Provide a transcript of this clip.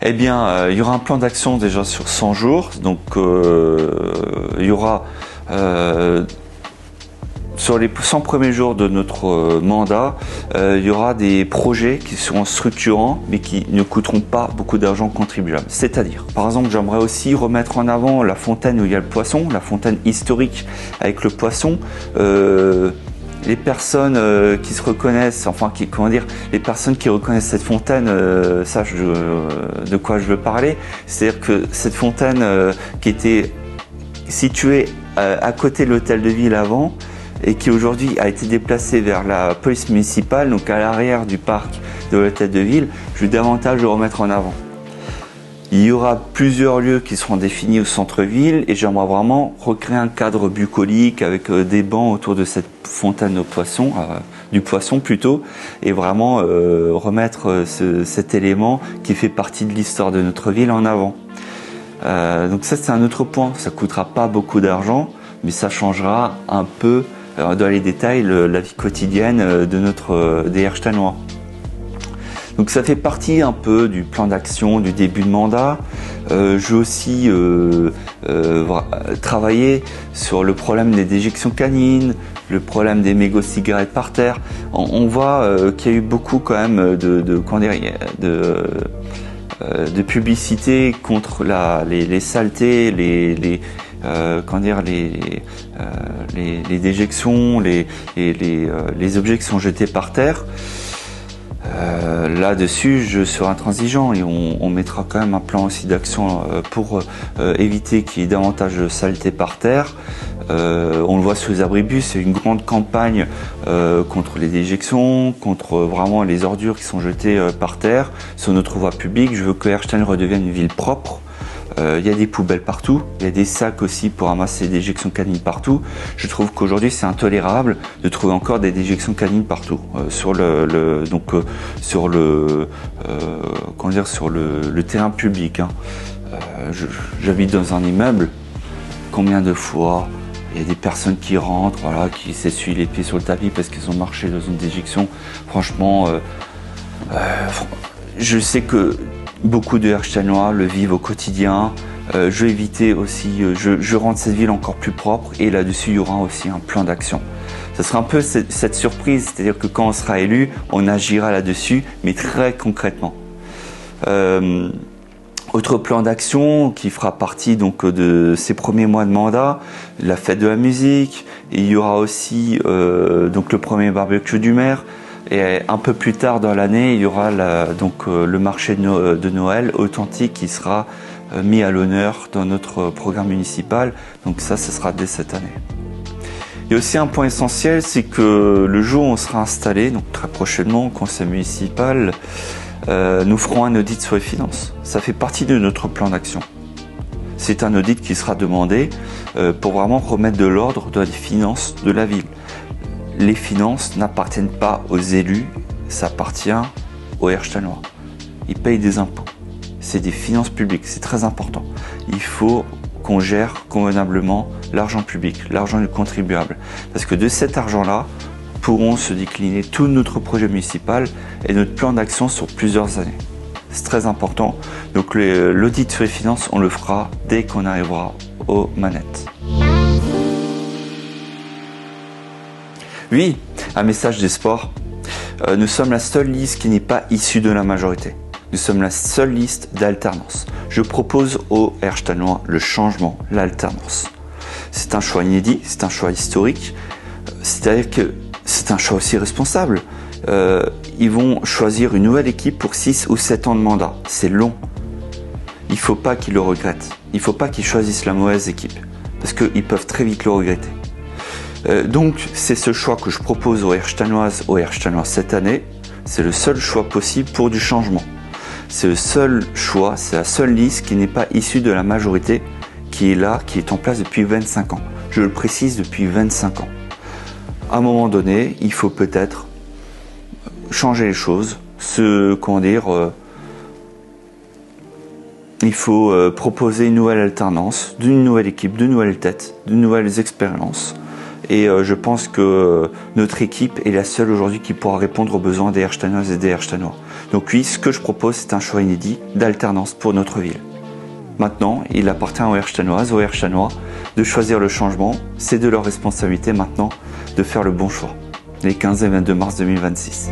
Eh bien, il y aura un plan d'action déjà sur 100 jours. Donc, il y aura sur les 100 premiers jours de notre mandat, il y aura des projets qui seront structurants mais qui ne coûteront pas beaucoup d'argent contribuable. C'est-à-dire, par exemple, j'aimerais aussi remettre en avant la fontaine où il y a le poisson, la fontaine historique avec le poisson. Les personnes qui se reconnaissent, enfin, les personnes qui reconnaissent cette fontaine sachent de quoi je veux parler. C'est-à-dire que cette fontaine qui était située à côté de l'hôtel de ville avant et qui aujourd'hui a été déplacée vers la police municipale, donc à l'arrière du parc de l'hôtel de ville, je veux davantage le remettre en avant. Il y aura plusieurs lieux qui seront définis au centre-ville et j'aimerais vraiment recréer un cadre bucolique avec des bancs autour de cette fontaine au poisson, du poisson plutôt, et vraiment remettre cet élément qui fait partie de l'histoire de notre ville en avant. Donc ça c'est un autre point, ça coûtera pas beaucoup d'argent, mais ça changera un peu dans les détails la vie quotidienne de notre DR Stanois. Donc ça fait partie un peu du plan d'action du début de mandat. Je vais aussi travailler sur le problème des déjections canines, le problème des mégots de cigarettes par terre. On voit qu'il y a eu beaucoup quand même de publicité contre les saletés, les déjections, les objets qui sont jetés par terre. Là-dessus, je serai intransigeant et on mettra quand même un plan aussi d'action pour éviter qu'il y ait davantage de saleté par terre. On le voit sur les abribus, c'est une grande campagne contre les déjections, contre vraiment les ordures qui sont jetées par terre sur notre voie publique. Je veux que Erstein redevienne une ville propre. Il y a des poubelles partout, il y a des sacs aussi pour ramasser des déjections canines partout. Je trouve qu'aujourd'hui c'est intolérable de trouver encore des déjections canines partout sur le terrain public. J'habite dans un immeuble. Combien de fois il y a des personnes qui rentrent, voilà, qui s'essuient les pieds sur le tapis parce qu'ils ont marché dans une déjection. Franchement, je sais que beaucoup de Ersteinois le vivent au quotidien. Je vais éviter aussi, je rends cette ville encore plus propre et là-dessus il y aura aussi un plan d'action. Ce sera un peu cette surprise, c'est-à-dire que quand on sera élu, on agira là-dessus, mais très concrètement. Autre plan d'action qui fera partie donc de ces premiers mois de mandat, la fête de la musique. Et il y aura aussi donc le premier barbecue du maire. Et un peu plus tard dans l'année, il y aura le marché de Noël authentique qui sera mis à l'honneur dans notre programme municipal. Donc ça sera dès cette année. Il y a aussi un point essentiel, c'est que le jour où on sera installé, donc très prochainement au conseil municipal, nous ferons un audit sur les finances. Ça fait partie de notre plan d'action. C'est un audit qui sera demandé pour vraiment remettre de l'ordre dans les finances de la ville. Les finances n'appartiennent pas aux élus, ça appartient aux Ersteinois. Ils payent des impôts. C'est des finances publiques, c'est très important. Il faut qu'on gère convenablement l'argent public, l'argent du contribuable. Parce que de cet argent-là, pourront se décliner tout notre projet municipal et notre plan d'action sur plusieurs années. C'est très important. Donc l'audit sur les finances, on le fera dès qu'on arrivera aux manettes. Oui, un message d'espoir. Nous sommes la seule liste qui n'est pas issue de la majorité. Nous sommes la seule liste d'alternance. Je propose aux Ersteinois le changement, l'alternance. C'est un choix inédit, c'est un choix historique. C'est-à-dire que c'est un choix aussi responsable. Ils vont choisir une nouvelle équipe pour 6 ou 7 ans de mandat. C'est long. Il ne faut pas qu'ils le regrettent. Il ne faut pas qu'ils choisissent la mauvaise équipe. Parce qu'ils peuvent très vite le regretter. Donc c'est ce choix que je propose aux Ersteinoises, aux Ersteinois cette année. C'est le seul choix possible pour du changement. C'est le seul choix, c'est la seule liste qui n'est pas issue de la majorité, qui est là, qui est en place depuis 25 ans. Je le précise, depuis 25 ans. À un moment donné, il faut peut-être changer les choses, il faut proposer une nouvelle alternance, d'une nouvelle équipe, de nouvelles têtes, de nouvelles expériences. Et je pense que notre équipe est la seule aujourd'hui qui pourra répondre aux besoins des Herchtanoises et des Herchtanois. Donc oui, ce que je propose, c'est un choix inédit d'alternance pour notre ville. Maintenant, il appartient aux Herchtanoises, aux Herchtanois de choisir le changement. C'est de leur responsabilité maintenant de faire le bon choix, les 15 et 22 mars 2026.